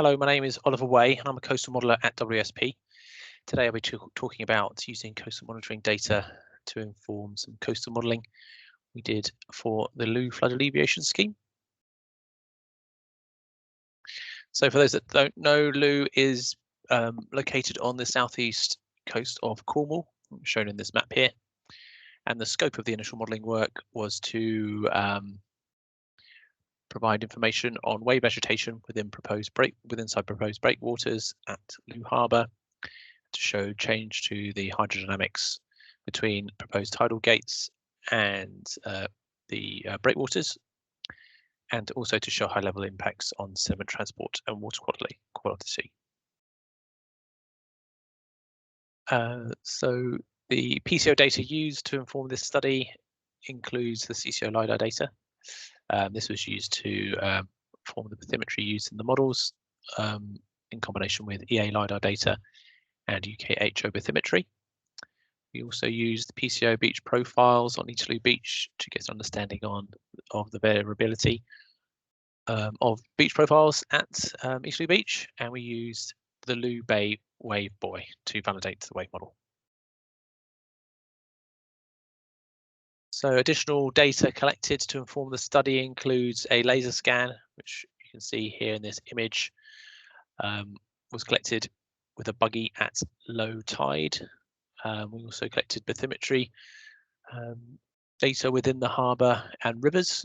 Hello, my name is Oliver Way and I'm a coastal modeller at WSP. Today I'll be talking about using coastal monitoring data to inform some coastal modelling we did for the Looe flood alleviation scheme. So for those that don't know, Looe is located on the southeast coast of Cornwall, shown in this map here. And the scope of the initial modelling work was to provide information on wave vegetation within inside proposed breakwaters at Looe Harbour, to show change to the hydrodynamics between proposed tidal gates and the breakwaters, and also to show high-level impacts on sediment transport and water quality. So the PCO data used to inform this study includes the CCO LiDAR data. This was used to form the bathymetry used in the models in combination with EA LiDAR data and UKHO bathymetry. We also used the PCO beach profiles on each Looe beach to get an understanding of the variability of beach profiles at each Looe beach, and we used the Looe Bay wave buoy to validate the wave model. So additional data collected to inform the study includes a laser scan, which you can see here in this image, was collected with a buggy at low tide. We also collected bathymetry data within the harbour and rivers,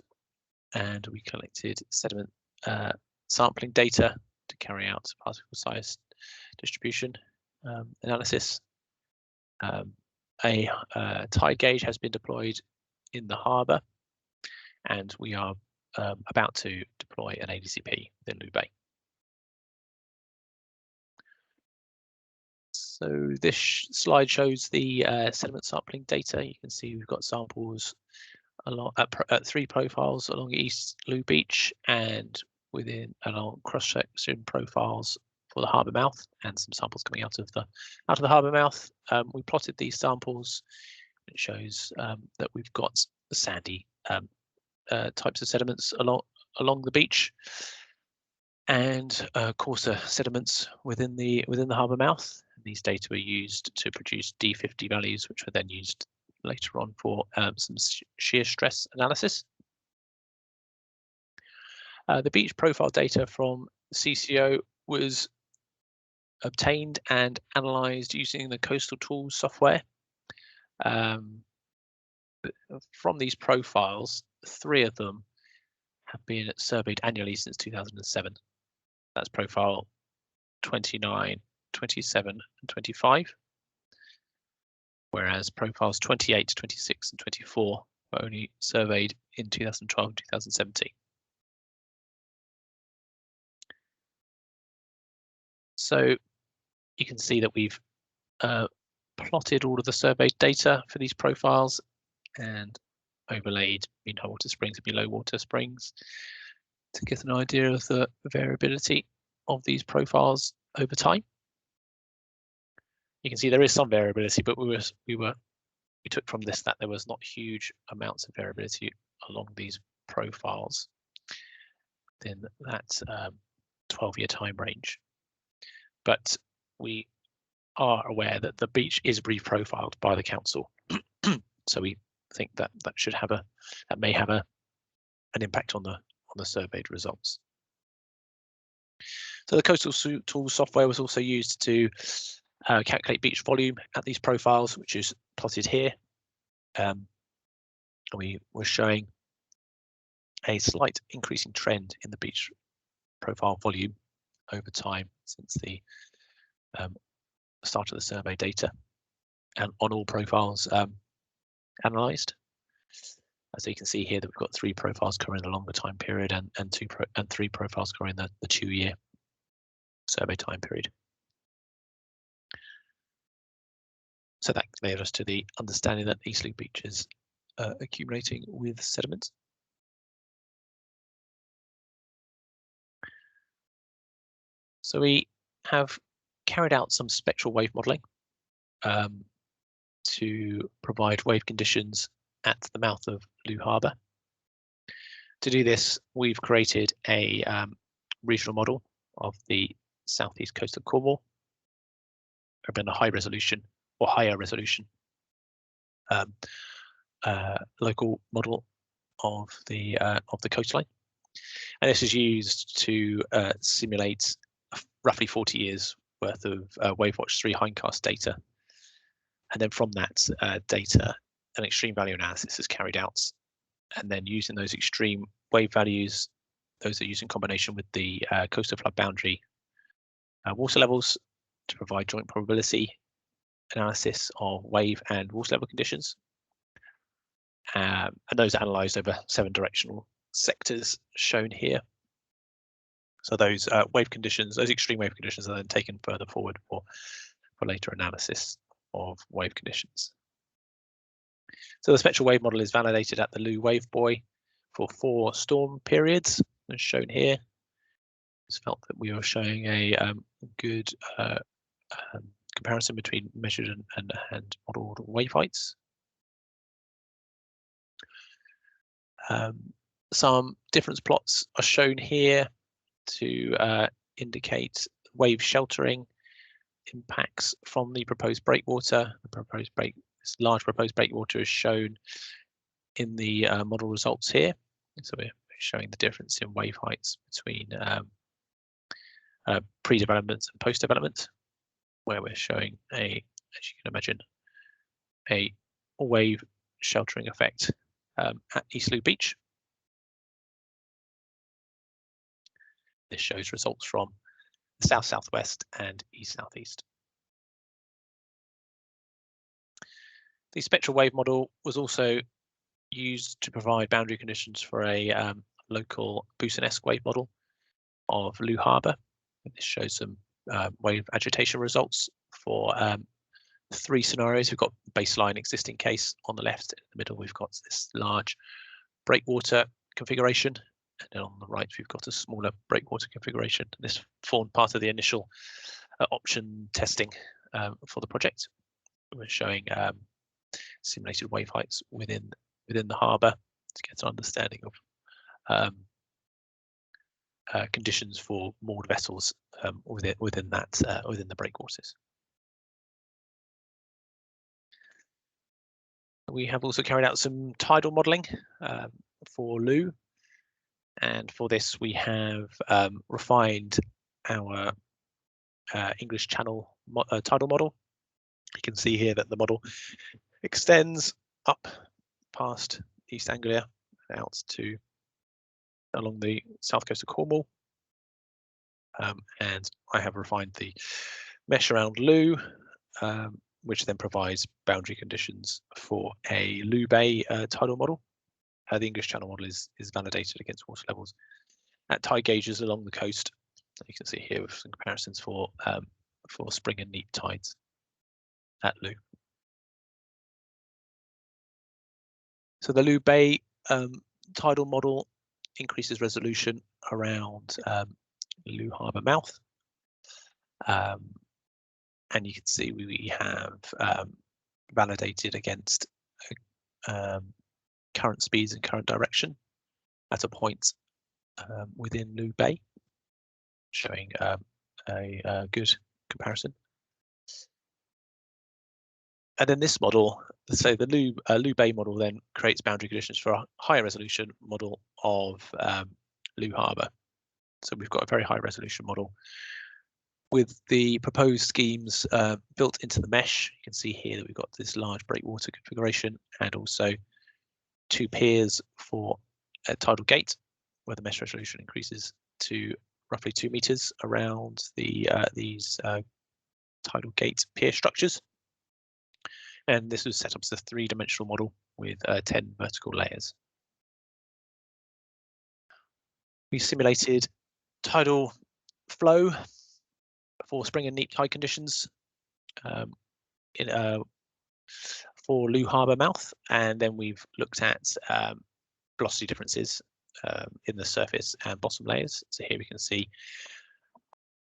and we collected sediment sampling data to carry out particle size distribution analysis. A tide gauge has been deployed in the harbour, and we are about to deploy an ADCP within Looe Bay. So this slide shows the sediment sampling data. You can see we've got samples at 3 profiles along East Looe Beach and along cross-section profiles for the harbour mouth, and some samples coming out of the harbour mouth. We plotted these samples. It shows that we've got the sandy types of sediments along the beach, and coarser sediments within the harbour mouth. These data were used to produce D50 values, which were then used later on for some shear stress analysis. The beach profile data from CCO was obtained and analysed using the Coastal Tools software. From these profiles, 3 of them have been surveyed annually since 2007. That's profile 29, 27 and 25, whereas profiles 28, 26 and 24 were only surveyed in 2012 and 2017. So you can see that we've plotted all of the surveyed data for these profiles and overlaid mean high water springs and below water springs to get an idea of the variability of these profiles over time. You can see there is some variability, but we took from this that there was not huge amounts of variability along these profiles within that 12-year time range. But we are aware that the beach is reprofiled by the council, so we think that may have an impact on the surveyed results. So the Coastal Tools software was also used to calculate beach volume at these profiles, which is plotted here. We were showing a slight increasing trend in the beach profile volume over time since the start of the survey data, and on all profiles analysed. So you can see here that we've got 3 profiles covering the longer time period and 3 profiles covering the 2-year survey time period. So that led us to the understanding that East Looe Beach is accumulating with sediment. So we have carried out some spectral wave modelling to provide wave conditions at the mouth of Looe Harbour. To do this, we've created a regional model of the southeast coast of Cornwall. I've done a high resolution or higher resolution local model of the coastline, and this is used to simulate roughly 40 years worth of WaveWatch 3 hindcast data, and then from that data, an extreme value analysis is carried out, and then using those extreme wave values, those are used in combination with the coastal flood boundary water levels to provide joint probability analysis of wave and water level conditions. And those are analysed over 7 directional sectors shown here. So those wave conditions, those extreme wave conditions, are then taken further forward for later analysis of wave conditions. So the spectral wave model is validated at the Looe wave buoy for 4 storm periods, as shown here. It's felt that we were showing a good comparison between measured and modelled wave heights. Some difference plots are shown here to indicate wave sheltering impacts from the proposed breakwater. This large proposed breakwater is shown in the model results here. So we're showing the difference in wave heights between pre-development and post-development, where we're showing as you can imagine, a wave sheltering effect at East Looe Beach. This shows results from the south-southwest and east-southeast. The spectral wave model was also used to provide boundary conditions for a local Boosanesque wave model of Looe Harbour. This shows some wave agitation results for 3 scenarios. We've got baseline existing case on the left. In the middle, we've got this large breakwater configuration, and then on the right, we've got a smaller breakwater configuration. This formed part of the initial option testing for the project. We're showing simulated wave heights within the harbour to get an understanding of conditions for moored vessels within the breakwaters. We have also carried out some tidal modelling for Looe, and for this we have refined our English Channel tidal model. You can see here that the model extends up past East Anglia and out to along the south coast of Cornwall, and I have refined the mesh around Looe, which then provides boundary conditions for a Looe Bay tidal model. The English Channel model is validated against water levels at tide gauges along the coast. You can see here with some comparisons for spring and neap tides at Looe. So the Looe Bay tidal model increases resolution around Looe Harbour mouth, and you can see we have validated against current speeds and current direction at a point within Looe Bay, showing a good comparison. And then this model, so the Looe Bay model then creates boundary conditions for a higher resolution model of Looe Harbour. So we've got a very high resolution model with the proposed schemes built into the mesh. You can see here that we've got this large breakwater configuration and also 2 piers for a tidal gate, where the mesh resolution increases to roughly 2 meters around these tidal gate pier structures. And this was set up as a 3-dimensional model with 10 vertical layers. We simulated tidal flow for spring and neap tide conditions for Looe Harbour mouth, and then we've looked at velocity differences in the surface and bottom layers. So here we can see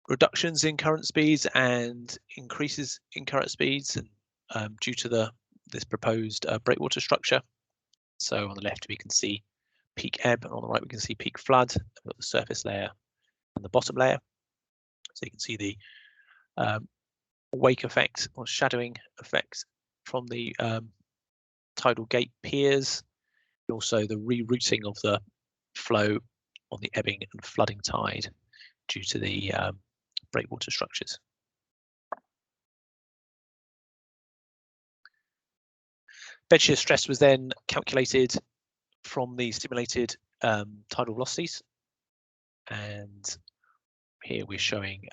reductions in current speeds and increases in current speeds, and due to this proposed breakwater structure. So on the left we can see peak ebb, and on the right we can see peak flood. We've got the surface layer and the bottom layer. So you can see the wake effect or shadowing effect from the tidal gate piers, and also the rerouting of the flow on the ebbing and flooding tide due to the breakwater structures. Bed shear stress was then calculated from the simulated tidal velocities, and here we're showing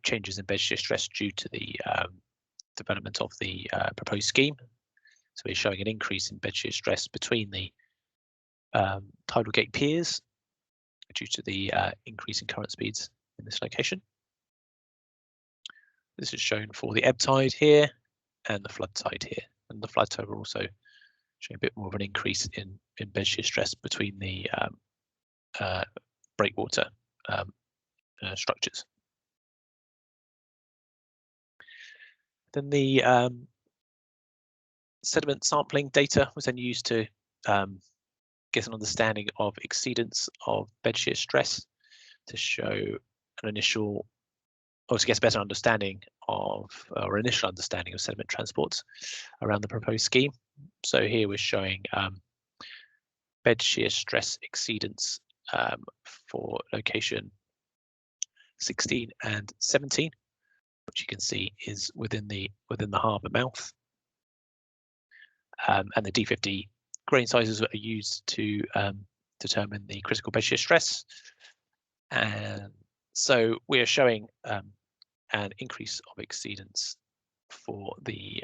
changes in bed shear stress due to the development of the proposed scheme. So we're showing an increase in bed shear stress between the tidal gate piers due to the increase in current speeds in this location. This is shown for the ebb tide here and the flood tide here. And the flood tide will also show a bit more of an increase in bed shear stress between the breakwater structures. Then the sediment sampling data was then used to get an understanding of exceedance of bed shear stress to show an initial, or to get a better understanding of, or initial understanding of sediment transports around the proposed scheme. So here we're showing bed shear stress exceedance for location 16 and 17, which you can see is within the harbour mouth. And the D50 grain sizes are used to determine the critical bed shear stress. And so we are showing an increase of exceedance for the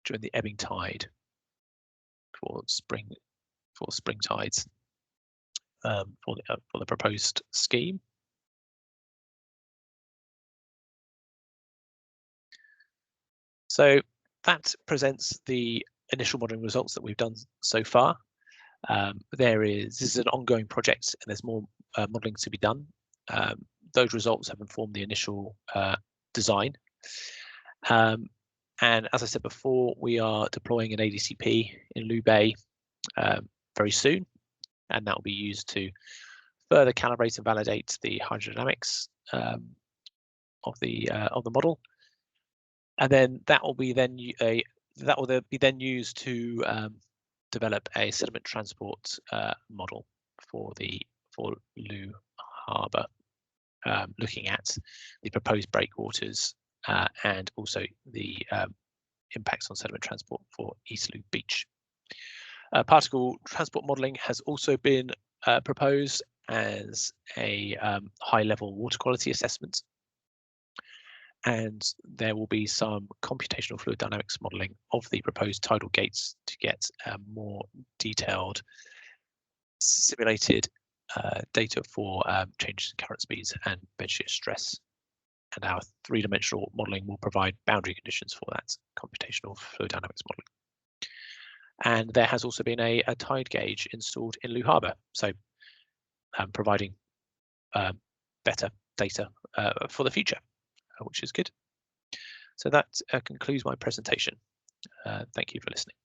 during the ebbing tide for spring tides for the proposed scheme. So that presents the initial modelling results that we've done so far. This is an ongoing project and there's more modelling to be done. Those results have informed the initial design. And as I said before, we are deploying an ADCP in Looe very soon, and that will be used to further calibrate and validate the hydrodynamics of the model. And then that will be then used to develop a sediment transport model for Looe Harbour, looking at the proposed breakwaters and also the impacts on sediment transport for East Looe Beach. Particle transport modelling has also been proposed as a high-level water quality assessment. And there will be some computational fluid dynamics modelling of the proposed tidal gates to get more detailed simulated data for changes in current speeds and bed shear stress. And our three-dimensional modelling will provide boundary conditions for that computational fluid dynamics modelling. And there has also been a tide gauge installed in Looe Harbour, so providing better data for the future, which is good. So that concludes my presentation. Thank you for listening.